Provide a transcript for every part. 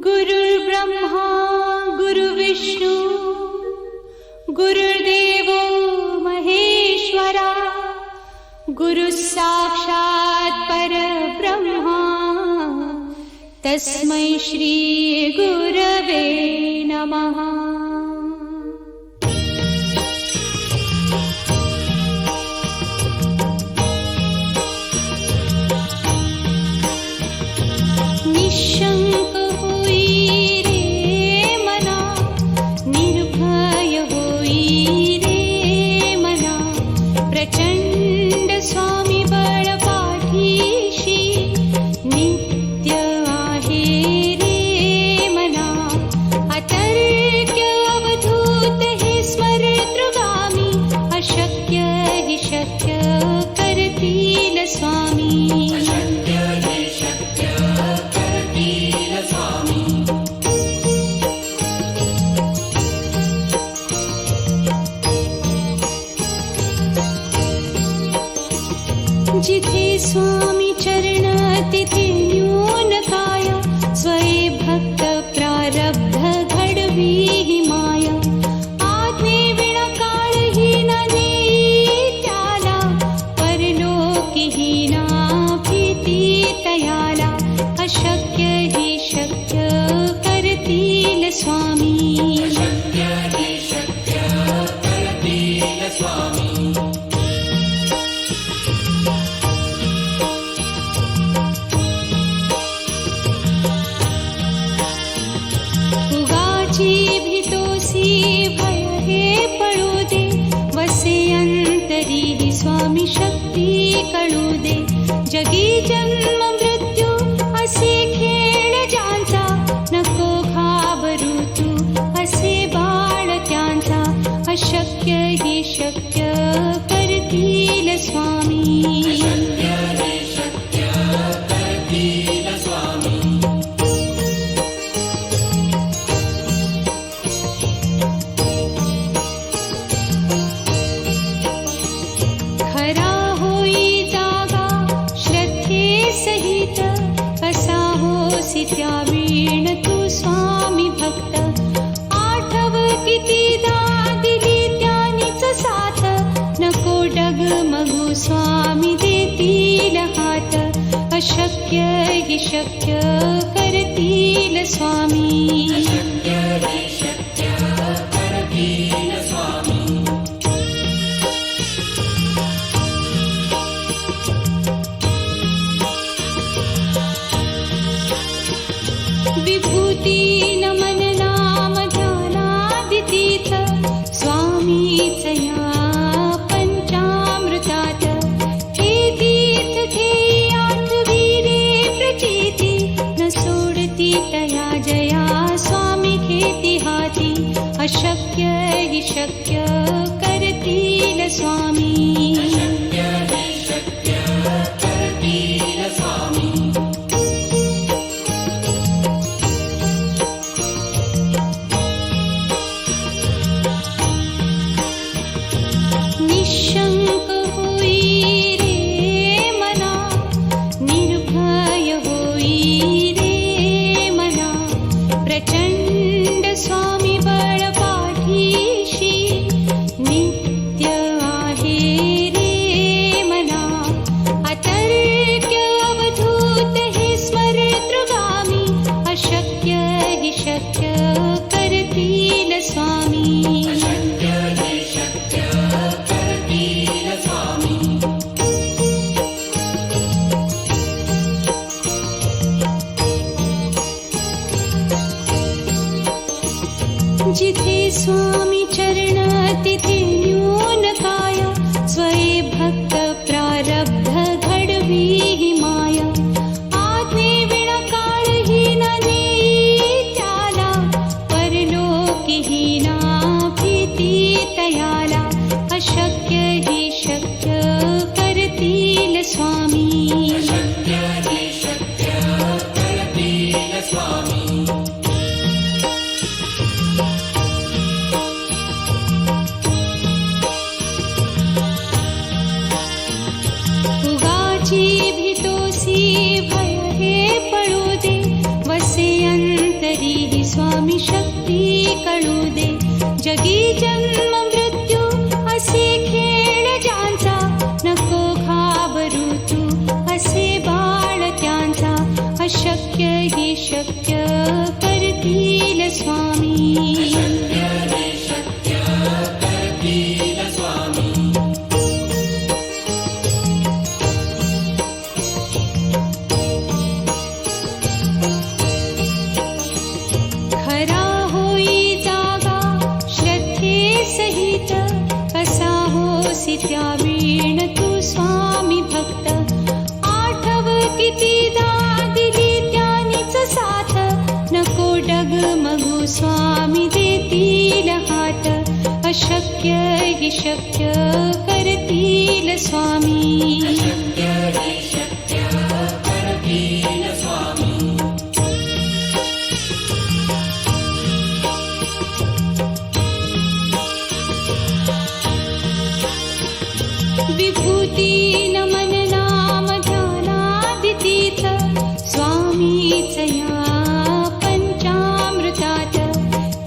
गुरुर्ब्रह्मा गुरुविष्णू गुरुर्देवो महेश्वरा गुरुसाक्षात् परब्रह्मा तस्मै श्री गुरवे नमः। निशंक होई रे मना, निर्भय होई रे मना, प्रचंड स्वामी बळ पाठीशी नित्य आहे रे मना। अतर्क्य अवधूत हे स्मरतृगामी, अशक्य हि शक्य करतील स्वामी। जिथे स्वामी चरण तिथे न्यून काया, स्वये भक्त प्रारब्ध घडवी ही माया। आज्ञे विना काळही न नेई त्याला, परलोकी ही ना भीती तयाला। अशक्य ही शक्य करतील स्वामी। भीतोसी भय हे पळू दे, वसे अंतरी ही स्वामी शक्ती कळू दे। जगी जन्म मृत्यू असे खेळ ज्यांचा, नको घाबरू तू असे बाळ त्यांचा। अशक्य ही शक्य करतील स्वामी। त्यावीण तू स्वामी भक्त, आठव कितीदा दिली त्यानीच साथ। नको डगमगू स्वामी देतील हात, अशक्य हि शक्य करतील स्वामी। विभूती नमन नाम ध्यानादितीर्थ, स्वामीच या पंचामृतात। हे तीर्थ घेई आठवी रे प्रचिती, न सोडती तया जया स्वामी घेती हाती। अशक्य हि शक्य करतील स्वामी। निशंक होई रे मना, निर्भय होई रे मना, प्रचंड स्वामी बळ पाठीशी नित्य आहे रे मना। अतर्क्य अवधूत हे स्मरतृगामी, अशक्य हि शक्य करतील स्वामी। जिथे स्वामी चरण तिथे न्यून काया, स्वये भक्त प्रारब्ध घडवी ही माया। आज्ञे विना काळही न नेई त्याला, परलोकी ही ना भीती तयाला। अशक्य ही शक्य करतील स्वामी। कळू दे. जगी जन्म मृत्यू असे खेळ ज्यांचा, नको घाबरू तू असे बाळ त्यांचा. अशक्य ही शक्य करतील स्वामी. खरा होई जागा श्रद्धेसहित, कसा होसी त्या वीण तू स्वामी भक्त. आठव कितीदा दिली त्यानीच साथ, नको डगमगू स्वामी देतील हात. अशक्य ही शक्य करतील स्वामी. विभूती नमन नाम ध्यानादितीर्थ, स्वामीच या पंचामृतात.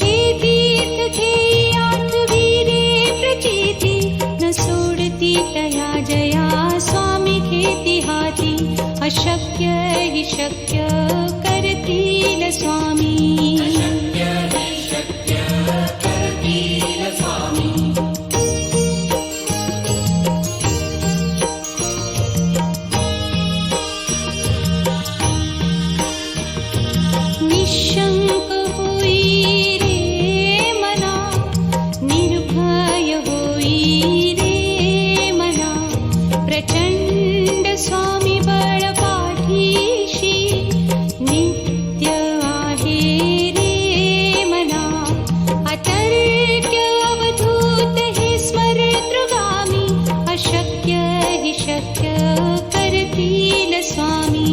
हे तीर्थ घेई आठवी रे प्रचिती, न सोडती तया जया स्वामी घेती हाती. अशक्य हि शक्य करतील स्वामी. निशंक होई रे मना, निर्भय होई रे मना. प्रचंड स्वामी बळ पाठीशी, नित्य आहे रे मना. अतर्क्य अवधूत हे स्मरतृगामी, अशक्य हि शक्य करतील स्वामी.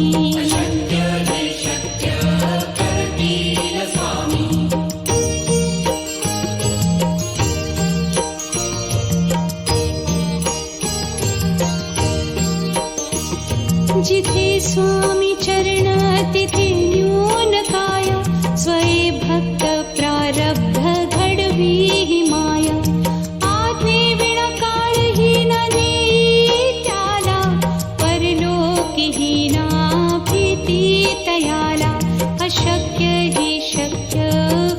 जिथे स्वामी चरण तिथे न्यून काय, स्वये भक्त प्रारब्ध घडवी ही माया. आज्ञेविना काळहीन नेई त्याला, परलोकीहीना भीती तयाला. अशक्य ही शक्य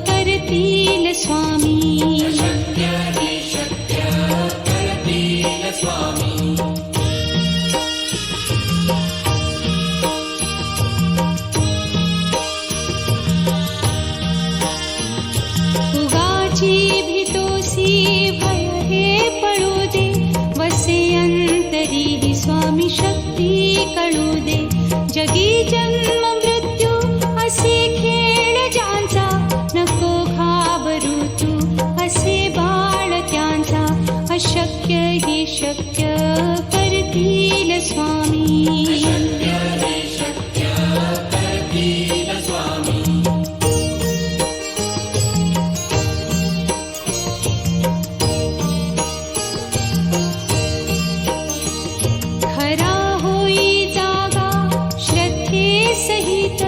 करतील स्वामी. उगाची भीतोसी भय हे पळू दे, वसे अंतरी ही स्वामी शक्ती कळू दे. जगी जन्म मृत्यू असे खेळ ज्यांचा, नको घाबरू तू असे बाळ त्यांचा. अशक्य ही शक्य करतील स्वामी. खरा होई जागा श्रद्धेसहित,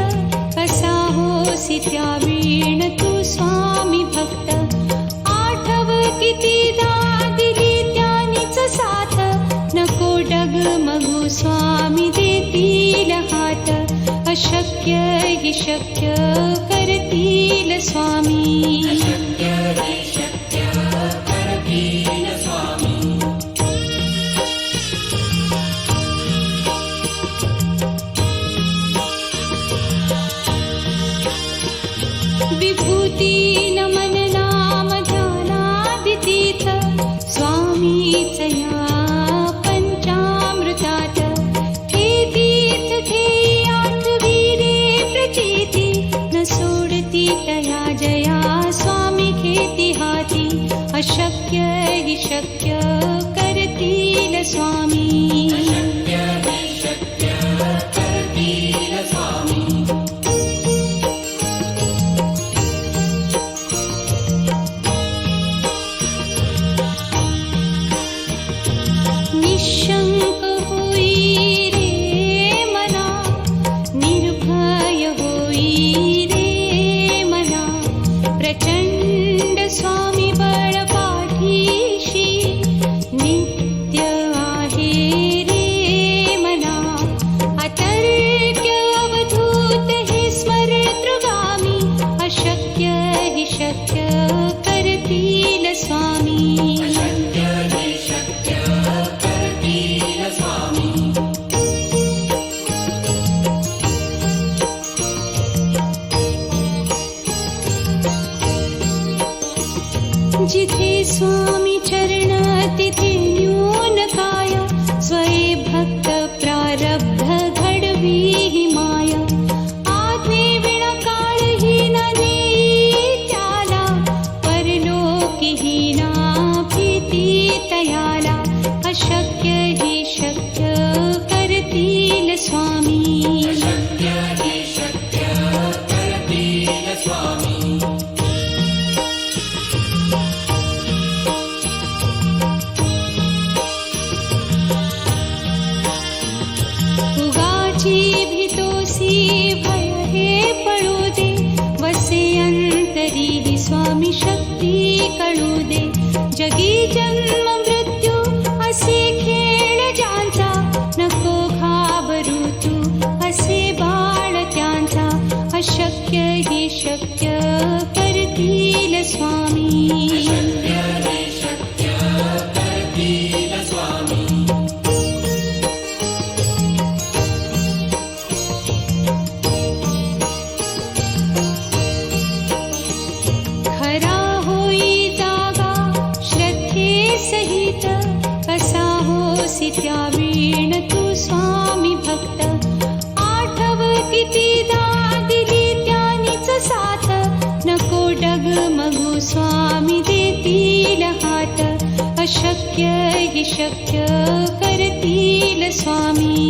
कसा होसी त्या वीण तू स्वामी भक्त. आठव कितीदा दिली त्यानीच साथ, नको डगमगू स्वामी देतील हात. अशक्य हि शक्य करतील स्वामी. विभूती नमन नाम ध्यानादितीर्थ, स्वामीच या पंचामृतात. हे तीर्थ घेई आठवी रे प्रचिती, न सोडती तया जया स्वामी घेती हाती. अशक्य हि शक्य करतील स्वामी. निशंक होई रे मना, निर्भय होई रे मना. प्रचंड स्वामी बळ पाठीशी नित्य आहे रे मना अतर्क्य अवधूत हे स्मरतृगामी अशक्य हि शक्य करतील स्वामी जिथे स्वामी चरण तिथे न्यून काय स्वये भक्त प्रारब्ध घडवी हि माया आज्ञे विण काळहीन नेई त्याला परलोकीहीना भीती तयाला अशक्य हि शक्य करतील स्वामी भीतोसी भय हे पळू दे वसे अंतरी हि स्वामी शक्ती कळू दे जगी जन्म मृत्यू असे खेळ ज्यांचा नको घाबरू तू असे बाळ त्यांचा अशक्य हि शक्य करतील स्वामी खरा होई जागा श्रद्धे सहित कसा होसी त्या वीण तू स्वामी भक्त आठव कितीदा दिली त्यानीच साथ नको डगमगू स्वामी देतील हात अशक्य हि शक्य करतील स्वामी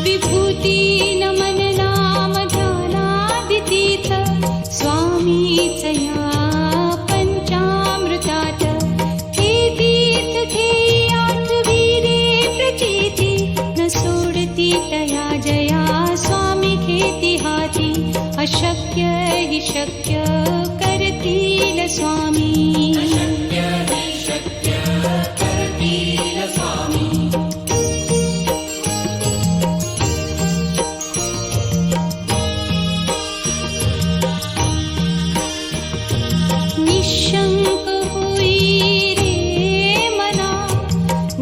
विभूती नमन नाम ध्यानादितीत स्वामीच या पंचामृतात हे तीर्थ घेई आठवी रे प्रचिती न सोडती तया जया स्वामी घेती हाती अशक्य हि शक्य करतील स्वामी निशंक होई रे मना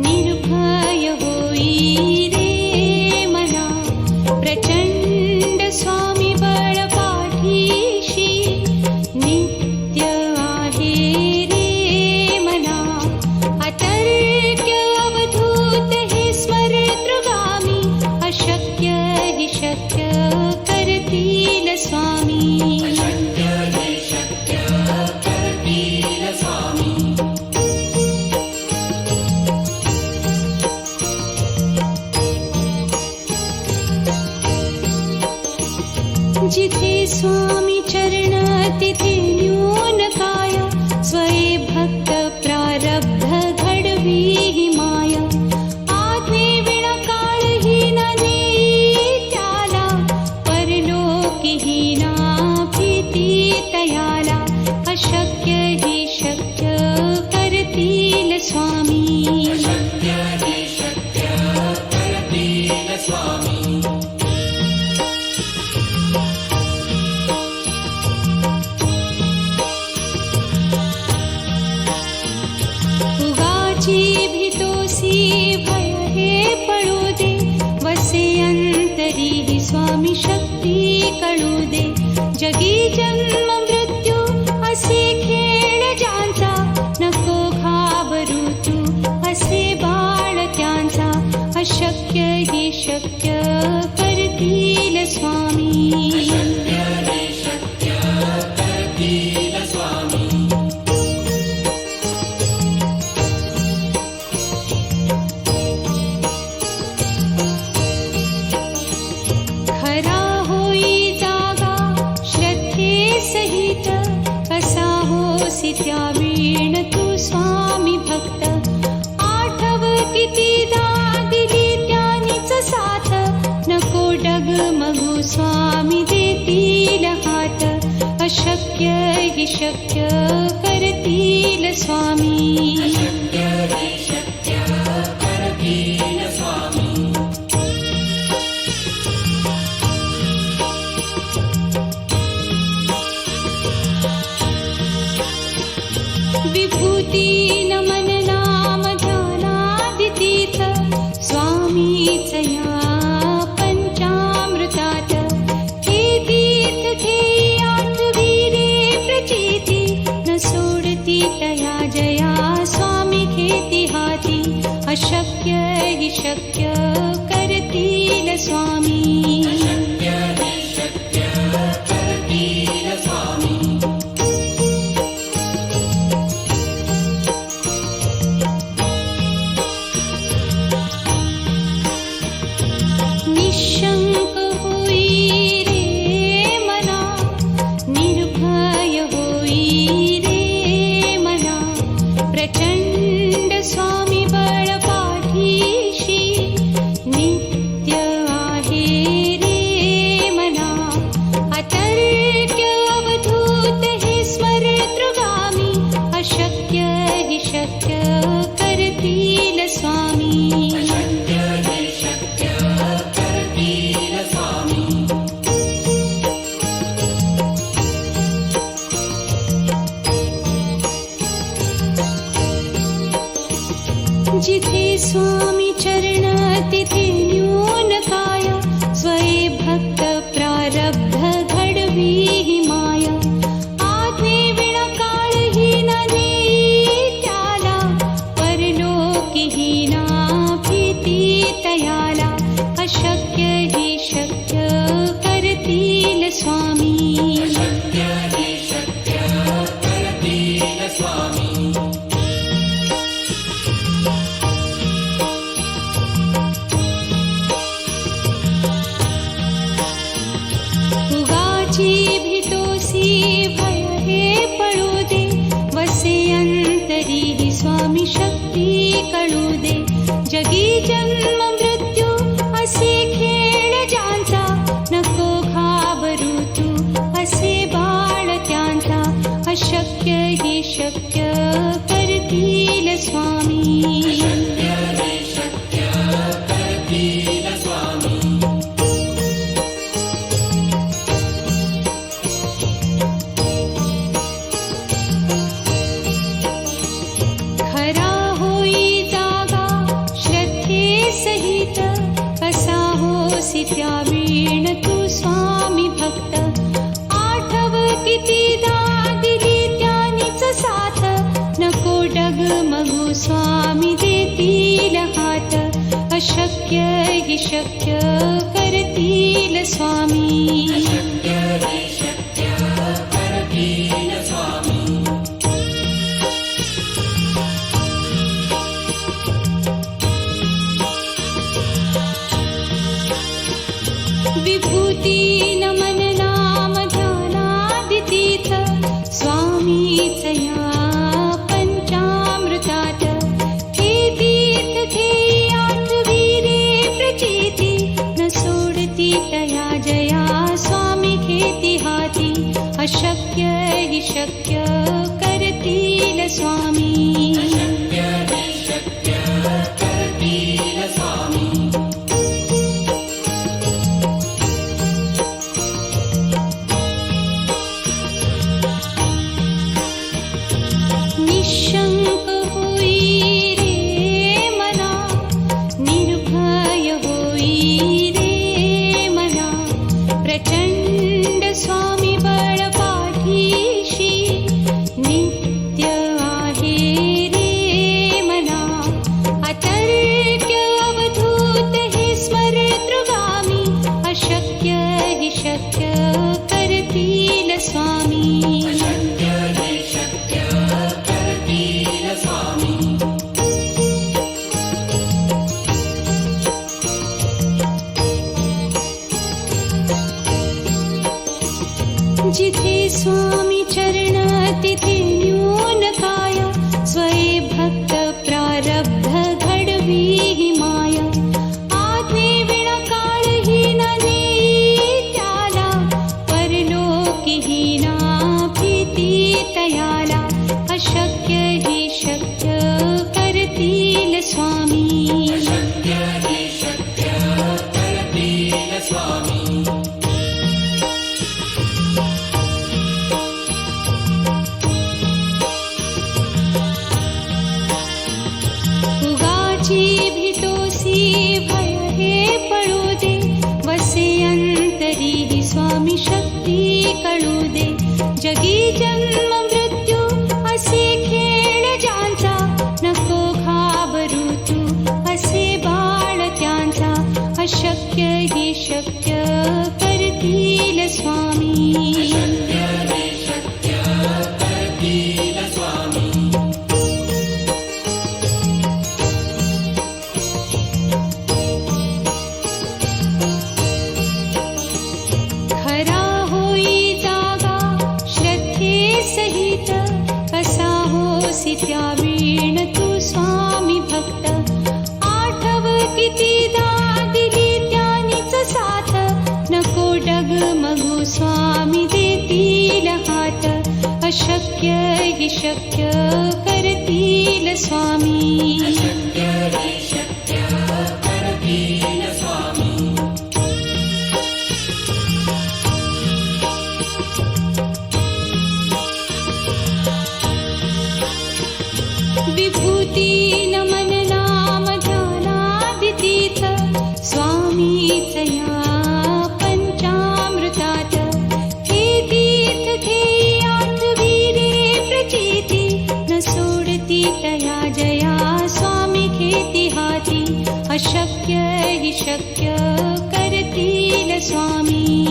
निर्भय होई रे मना प्रचंड स्वामी बळ पाठीशी नित्य आहे रे मना अतर्क्य अवधूत हे स्मरतृगामी अशक्य हि शक्य करतील स्वामी जिथे स्वामी चरण तिथे न्यून काय स्वये भक्त प्रारब्ध घडवी हि माया आज्ञे विण काळहीन नेई त्याला परलोकीहीना भीती तयाला अशक्य हि शक्य करतील स्वामी भीतोसी भय हे पळू दे वसे अंतरी हि स्वामी शक्ती कळू दे जगी जन्म मृत्यू असे खेळ ज्यांचा नको घाबरू तू असे बाळ त्यांचा अशक्य हि शक्य करतील स्वामी खरा होई जागा श्रद्धे सहित कसा होसी त्या वीण तू स्वामी भक्त आठव कितीदा दिली त्यानीच साथ नको डगमगू स्वामी देतील हात अशक्य हि शक्य करतील स्वामी विभूती नमन नाम ध्यानादितीर्थ स्वामीच या पंचामृतात हे तीर्थ घे आठविरे प्रचिती न सोडती तया जया स्वामी घेती हाती अशक्य हि शक्य करतील स्वामी निशंक होई रे मना निर्भय होई रे मना प्रचंड स्वामी बळ पाठीशी नित्य आहे रे मना अतर्क्य अवधूत हे स्मरतृगामी अशक्य हि शक्य करतील स्वामी जिथे स्वामी चरण तिथे न्यून काय स्वये भक्त प्रारब्ध घडवी हि माया आज्ञे विण काळ हि न देई त्याला परलोकी हि ना भीती तयाला अशक्य हि शक्य करतील स्वामी भीतोसी भय हे पळू दे वसे अंतरी हि स्वामी शक्ती कळू दे जगी जन्म मृत्यू असे खेळ ज्यांचा नको घाबरू तू असे बाळ त्यांचा अशक्य हि शक्य करतील स्वामी सहित कसा होसी त्या वीण तू स्वामी भक्त आठव कितीदा दिली त्यानीच साथ नको डगमगू स्वामी देतील हात अशक्य हि शक्य करतील स्वामी विभूती नमन नाम ध्यानादितीर्थ स्वामीच या पंचामृतात हे तीर्थ घे आठविरे प्रचिती न सोडती तया जया स्वामी घेती हाती अशक्य हि शक्य करतील स्वामी निशंक होई रे मना निर्भय होई रे मना प्रचंड स्वामी बळ पाठीशी नित्य आहे रे मना अतर्क्य अवधूत हे स्मरतृगामी अशक्य हि शक्य करतील स्वामी तयाला अशक्य हि शक्य करतील स्वामी उगाची भीतोसी भय हे पळू दे वसे अंतरी हि स्वामी शक्ती कळू दे जगी जन्म मृत्यू असे खेळ ज्यांचा नको घाबरू तू असे बाळ त्यांचा अशक्य हि शक्य करतील स्वामी खरा होई जागा श्रद्धे सहित कसा होसी त्या वीण तू स्वामी भक्त आठव कितीदा दिली त्यानीच साथ नको डगमगू स्वामी देतील हात अशक्य हि शक्य करतील स्वामी विभूती नमन नाम ध्यानादितीत स्वामीच या पंचामृतात हे तीर्थ घेई आठवी रे प्रचिती न सोडती तया जया स्वामी घेती हाती अशक्य हि शक्य करतील स्वामी